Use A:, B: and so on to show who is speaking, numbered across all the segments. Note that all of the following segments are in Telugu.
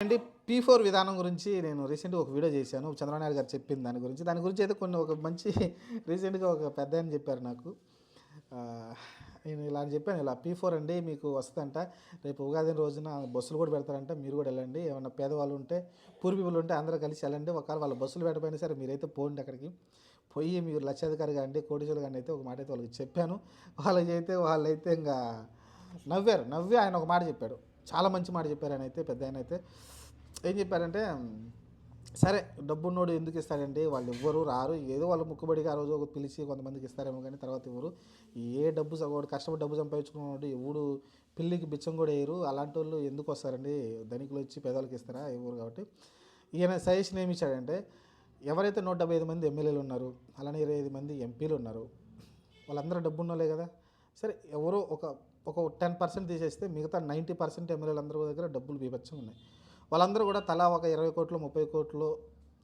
A: అండి P4 విధానం గురించి నేను రీసెంట్‌గా ఒక వీడియో చేశాను. చంద్రబాబు నాయుడు గారు చెప్పింది దాని గురించి అయితే కొన్ని ఒక మంచి రీసెంట్‌గా ఒక పెద్దాయన చెప్పారు నాకు. ఆహ్, నేను ఇలా అని చెప్పాను. ఇలా P4 అండి మీకు వస్తదంట. రేపు ఉగాది రోజున బస్సులు కూడా పెడతారంట. మీరు కూడా ఎళ్ళండి. ఏమన్నా పేదవాళ్ళు ఉంటే, పూర్ పీపుల్ ఉంటే అందరూ కలిసి ఎళ్ళండి. ఒకవేళ వాళ్ళు బస్సులు పెట్టకపోయినా సరే మీరైతే పోండి అక్కడికి. పోయి మీరు లక్షాధికారి కాండి, కోటీశ్వరులు కాండి అయితే ఒక మాట అయితే వాళ్ళకి చెప్పాను. వాళ్ళైతే ఇంగా నవ్వారు. నవ్వి ఆయన ఒక మాట చెప్పాడు. చాలా మంచి మాట చెప్పారు ఆయనైతే పెద్దాయనైతే. ఏం చెప్పారంటే, సరే డబ్బున్నోడు ఎందుకు ఇస్తాడండి? వాళ్ళు ఎవ్వరు రారు. ఏదో వాళ్ళు మొక్కుబడిగా ఆ రోజు ఒక పిలిచి కొంతమందికి ఇస్తారేమో కానీ తర్వాత ఇవ్వరు. ఏ డబ్బు వాడు కష్టపడి డబ్బు సంపాదించుకున్నవాడు ఎవడు పిల్లికి బిచ్చం కూడా వేయరు. అలాంటోళ్ళు ఎందుకు వస్తారండి? ధనికులు వచ్చి పేదవాళ్ళకి ఇస్తారా? ఇవ్వరు కాబట్టి ఈయన సజెషన్ ఏమి ఇచ్చాడంటే, ఎవరైతే 175 మంది ఎమ్మెల్యేలు ఉన్నారు, అలానే 25 మంది ఎంపీలు ఉన్నారు, వాళ్ళందరూ డబ్బున్నోళ్ళే కదా! సరే ఎవరో ఒక 10% తీసేస్తే మిగతా 90% ఎమ్మెల్యేలందరి దగ్గర డబ్బులు బీభత్సంగా ఉన్నాయి. వాళ్ళందరూ కూడా తలా ఒక 20,00,00,000, 30,00,00,000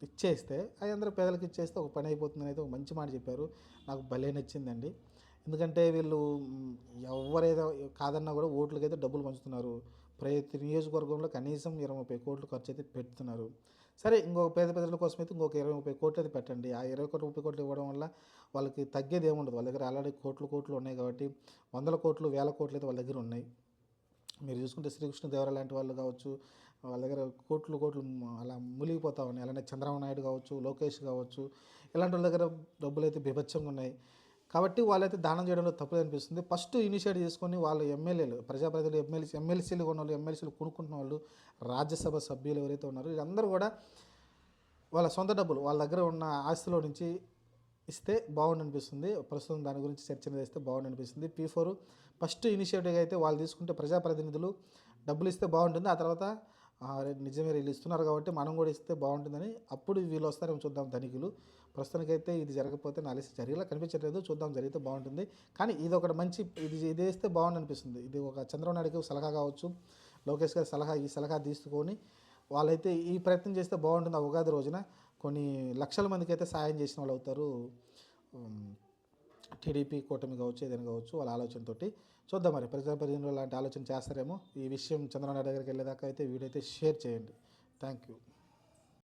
A: ఇచ్చేస్తే అయి అందరూ పేదలకు ఇచ్చేస్తే ఒక పని అయిపోతుందని అయితే ఒక మంచి మాట చెప్పారు. నాకు భలే నచ్చిందండి. ఎందుకంటే వీళ్ళు ఎవరేదో కాదన్నా కూడా ఓట్లకైతే డబ్బులు పంచుతున్నారు. ప్రతి నియోజకవర్గంలో కనీసం 20, 30,00,00,000 ఖర్చయితే పెడుతున్నారు. సరే ఇంకొక పేద ప్రజల కోసమైతే ఇంకొక 20, 30,00,00,000 అయితే పెట్టండి. ఆ 20,00,00,000, 30,00,00,000 ఇవ్వడం వల్ల వాళ్ళకి తగ్గేది ఏముండదు. వాళ్ళ దగ్గర ఆల్రెడీ కోట్లు ఉన్నాయి కాబట్టి వందల కోట్లు, వేల కోట్లు అయితే వాళ్ళ దగ్గర ఉన్నాయి. మీరు చూసుకుంటే శ్రీకృష్ణదేవరాయ లాంటి వాళ్ళు కావచ్చు, వాళ్ళ దగ్గర కోట్లు అలా మునిగిపోతా ఉన్నాయి. అలానే చంద్రబాబు నాయుడు కావచ్చు, లోకేష్ కావచ్చు, ఇలాంటి వాళ్ళ దగ్గర డబ్బులు అయితే బీభత్సంగా ఉన్నాయి. కాబట్టి వాళ్ళైతే దానం చేయడంలో తప్పులేదు అనిపిస్తుంది. ఫస్ట్ ఇనిషియేట్ చేసుకొని వాళ్ళు ఎమ్మెల్యేలు, ప్రజాప్రతినిధులు, ఎమ్మెల్సీలు ఉన్నోళ్ళు, ఎమ్మెల్సీలు కొనుక్కుంటున్న వాళ్ళు, రాజ్యసభ సభ్యులు ఎవరైతే ఉన్నారో వీళ్ళందరూ కూడా వాళ్ళ సొంత డబ్బులు వాళ్ళ దగ్గర ఉన్న ఆస్తిలో నుంచి ఇస్తే బాగుండు అనిపిస్తుంది. ప్రస్తుతం దాని గురించి చర్చ చేస్తే బాగుండు అనిపిస్తుంది. P4 ఫస్ట్ ఇనిషియేటివ్గా అయితే వాళ్ళు తీసుకుంటే ప్రజాప్రతినిధులు డబ్బులు ఇస్తే బాగుంటుంది. ఆ తర్వాత నిజమే వీళ్ళు ఇస్తున్నారు కాబట్టి మనం కూడా ఇస్తే బాగుంటుందని అప్పుడు వీళ్ళు వస్తారేమో చూద్దాం ధనికులు. ప్రస్తుతానికైతే ఇది జరగకపోతే నా లిస్ట్ జరిగేలా కనిపించట్లేదు. చూద్దాం జరిగితే బాగుంటుంది. కానీ ఇది ఒకటి మంచి ఇది వేస్తే బాగుండు అనిపిస్తుంది. ఇది ఒక చంద్రబాబు నాయుడుకి సలహా కావచ్చు, లోకేష్ గారి సలహా తీసుకొని వాళ్ళైతే ఈ ప్రయత్నం చేస్తే బాగుంటుంది. ఆ ఉగాది రోజున కొన్ని లక్షల మందికి అయితే సాయం చేసిన వాళ్ళు అవుతారు. టీడీపీ కూటమి కావచ్చు, ఏదైనా కావచ్చు వాళ్ళ ఆలోచనతోటి చూద్దాం. మరి ప్రజాప్రతినిధులు లాంటి ఆలోచన చేస్తారేమో. ఈ విషయం చంద్రబాబు నాయుడు దగ్గరికి వెళ్ళేదాకా అయితే వీడియో అయితే షేర్ చేయండి. Thank you.